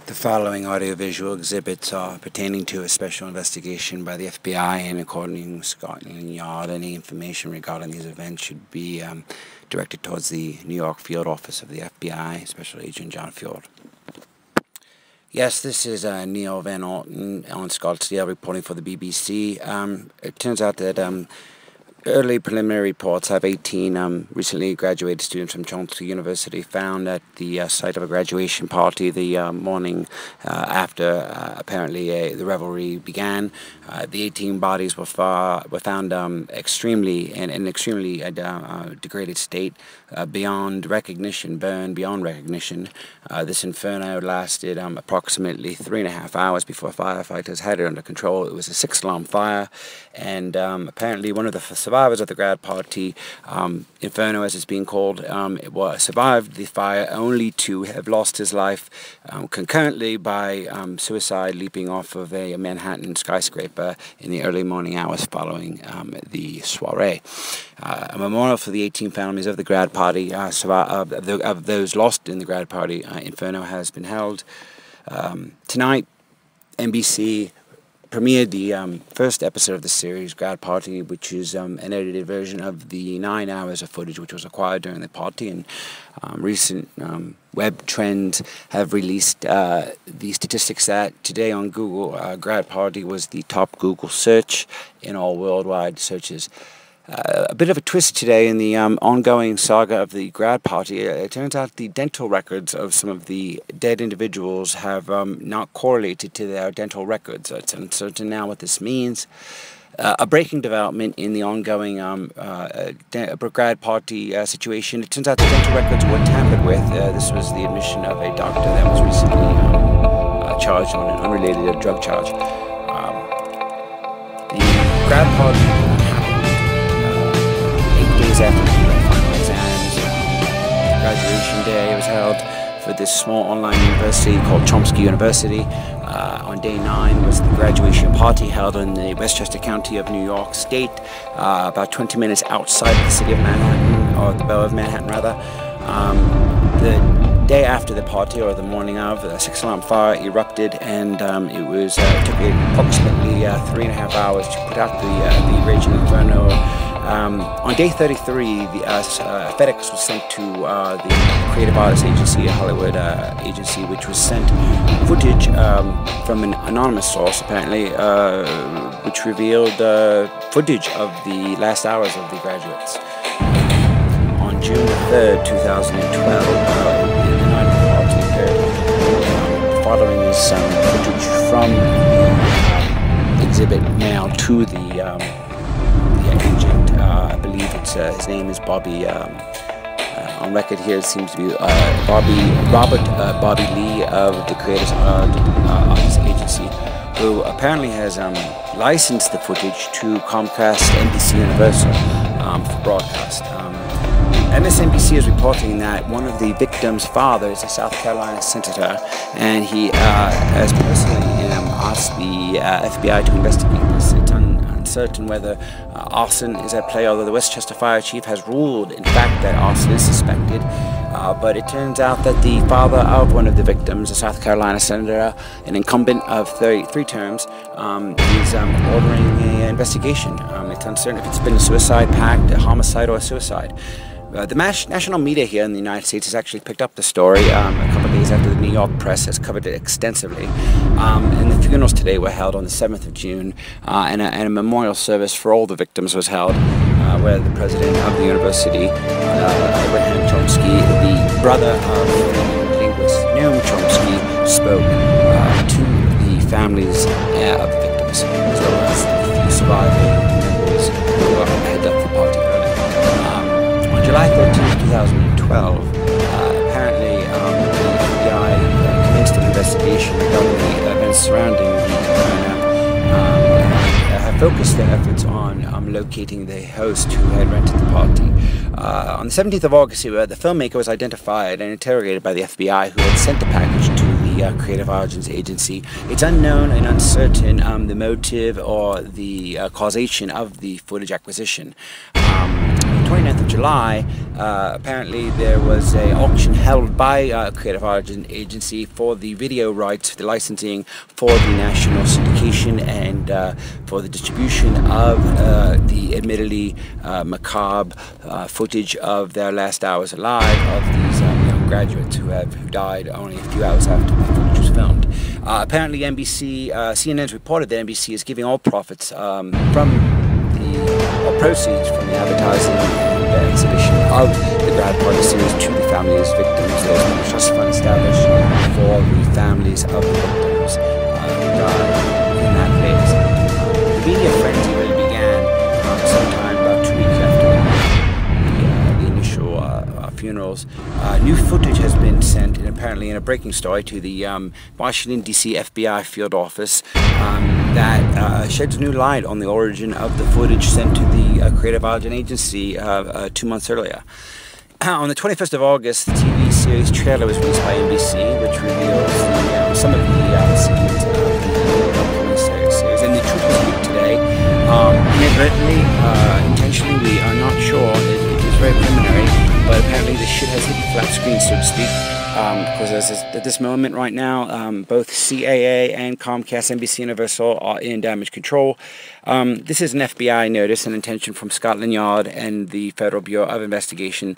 The following audiovisual exhibits are pertaining to a special investigation by the FBI, and according to Scotland Yard, any information regarding these events should be directed towards the New York field office of the FBI, Special Agent John Field. Yes, this is Neil Van Alten on Scottsdale reporting for the BBC. It turns out that early preliminary reports have 18 recently graduated students from Chomsky University found at the site of a graduation party the morning after apparently the revelry began. The 18 bodies were found extremely in an extremely degraded state, beyond recognition, burned beyond recognition. This inferno lasted approximately 3.5 hours before firefighters had it under control. It was a 6-alarm fire, and apparently one of the survivors of the grad party, Inferno as it's being called, survived the fire only to have lost his life concurrently by suicide, leaping off of a Manhattan skyscraper in the early morning hours following the soiree. A memorial for the 18 families of the grad party, of those lost in the grad party, Inferno, has been held. Tonight, NBC premiered the first episode of the series, Grad Party, which is an edited version of the 9 hours of footage which was acquired during the party. And recent web trends have released the statistics that today on Google, Grad Party was the top Google search in all worldwide searches. A bit of a twist today in the ongoing saga of the grad party. It turns out the dental records of some of the dead individuals have not correlated to their dental records. It's uncertain now what this means. A breaking development in the ongoing grad party situation. It turns out the dental records were tampered with. This was the admission of a doctor that was recently charged on an unrelated drug charge. The grad party after the final exams, graduation day was held for this small online university called Chomsky University. On day 9 was the graduation party held in the Westchester County of New York State, about 20 minutes outside the city of Manhattan, or the borough of Manhattan rather. The day after the party, or the morning of, a 6-alarm fire erupted, and it took approximately 3.5 hours to put out the raging inferno. On day 33, the FedEx was sent to the Creative Artists Agency, a Hollywood agency, which was sent footage from an anonymous source, apparently, which revealed footage of the last hours of the graduates. On June 3rd, 2012, the night of the party occurred. Following is some footage from the exhibit mailed to the agent. I believe his name is Bobby. On record here, it seems to be Robert Bobby Lee of the Creative Artists Agency, who apparently has licensed the footage to Comcast, NBC Universal for broadcast. MSNBC is reporting that one of the victims' father is a South Carolina senator, and he has personally asked the FBI to investigate this. It's uncertain whether arson is at play, although the Westchester Fire Chief has ruled, in fact, that arson is suspected. But it turns out that the father of one of the victims, a South Carolina senator, an incumbent of 33 terms, is ordering an investigation. It's uncertain if it's been a suicide pact, a homicide, or a suicide. The national media here in the United States has actually picked up the story a couple of days after the New York press has covered it extensively. And the funerals today were held on the 7th of June, and a memorial service for all the victims was held, where the president of the university, Abraham Chomsky, the brother of the linguist Noam Chomsky, spoke to the families of the victims, as well as the few surviving members who headed up the party early. On July 13, 2012, apparently the FBI commenced an investigation regarding the events surrounding the inferno. Have focused their efforts on locating the host who had rented the party. On the 17th of August, the filmmaker was identified and interrogated by the FBI, who had sent the package to the Creative Artists Agency. It's unknown and uncertain the motive or the causation of the footage acquisition. 29th of July, apparently there was an auction held by Creative Arts Agency for the video rights, the licensing for the national syndication and for the distribution of the admittedly macabre footage of their last hours alive of these young graduates who died only a few hours after the footage was filmed. Apparently CNN's reported that NBC is giving all profits from proceeds from the advertising and exhibition of the Grad Party series to the families victims. There's been a trust fund established for the families of the victims who died in that phase. The media frenzy really began sometime about 2 weeks after the initial funerals. New footage has been sent, and apparently in a breaking story, to the Washington, D.C. FBI field office that sheds new light on the origin of the footage sent to the Creative Arts Agency 2 months earlier. On the 21st of August, the TV series trailer was released by NBC, which reveals some of the scenes of the upcoming series. And the truth was leaked today. Inadvertently, intentionally, we are not sure. It is very preliminary, but apparently the shit has hit the flat screen, so to speak. Because at this moment right now, both CAA and Comcast, NBC Universal are in damage control. This is an FBI notice, an intention from Scotland Yard and the Federal Bureau of Investigation